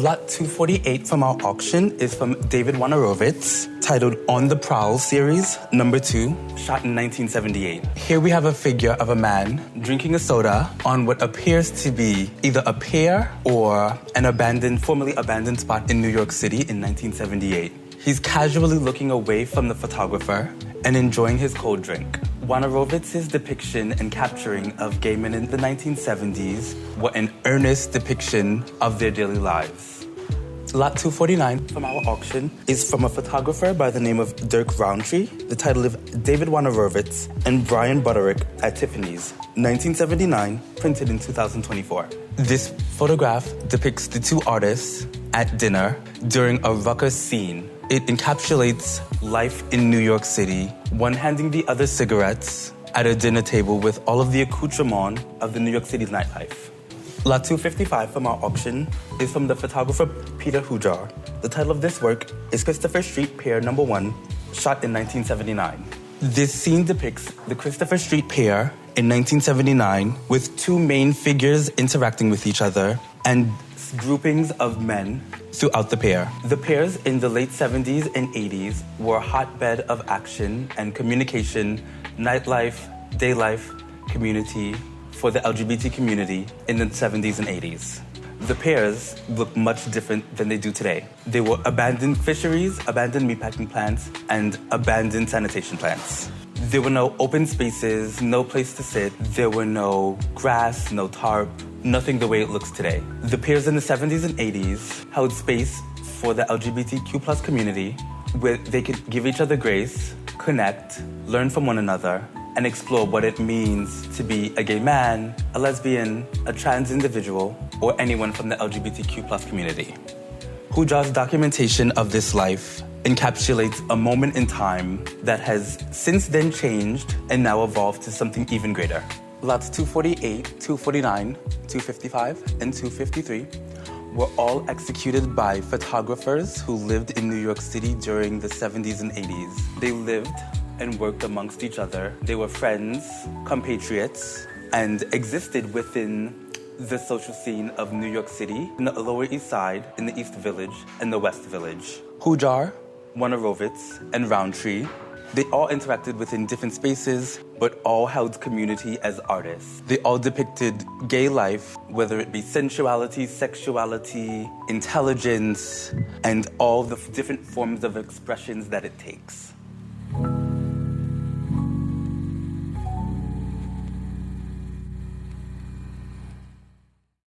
Lot 248 from our auction is from David Wojnarowicz, titled On the Prowl series, number 2, shot in 1978. Here we have a figure of a man drinking a soda on what appears to be either a pier or an formerly abandoned spot in New York City in 1978. He's casually looking away from the photographer and enjoying his cold drink. Wojnarowicz's depiction and capturing of gay men in the 1970s were an earnest depiction of their daily lives. Lot 249 from our auction is from a photographer by the name of Dirk Roundtree. The title is David Wojnarowicz and Brian Butterick at Tiffany's, 1979, printed in 2024. This photograph depicts the two artists at dinner during a ruckus scene. It encapsulates life in New York City, one handing the other cigarettes at a dinner table with all of the accoutrement of the New York City's nightlife. Lot 255 from our auction is from the photographer Peter Hujar. The title of this work is Christopher Street Pier No. 1, shot in 1979. This scene depicts the Christopher Street Pier in 1979 with two main figures interacting with each other and groupings of men throughout the pier. The piers in the late 70s and 80s were a hotbed of action and communication, nightlife, day life, community for the LGBT community in the 70s and 80s. The piers look much different than they do today. They were abandoned fisheries, abandoned meatpacking plants, and abandoned sanitation plants. There were no open spaces, no place to sit. There were no grass, no tarp, nothing the way it looks today. The piers in the 70s and 80s held space for the LGBTQ plus community where they could give each other grace, connect, learn from one another, and explore what it means to be a gay man, a lesbian, a trans individual, or anyone from the LGBTQ plus community. Hujar's documentation of this life encapsulates a moment in time that has since then changed and now evolved to something even greater. Lots 248, 249, 255, and 253 were all executed by photographers who lived in New York City during the 70s and 80s. They lived and worked amongst each other. They were friends, compatriots, and existed within the social scene of New York City, in the Lower East Side, in the East Village, and the West Village. Hujar, Wojnarowicz, and Roundtree, they all interacted within different spaces, but all held community as artists. They all depicted gay life, whether it be sensuality, sexuality, intelligence, and all the different forms of expressions that it takes.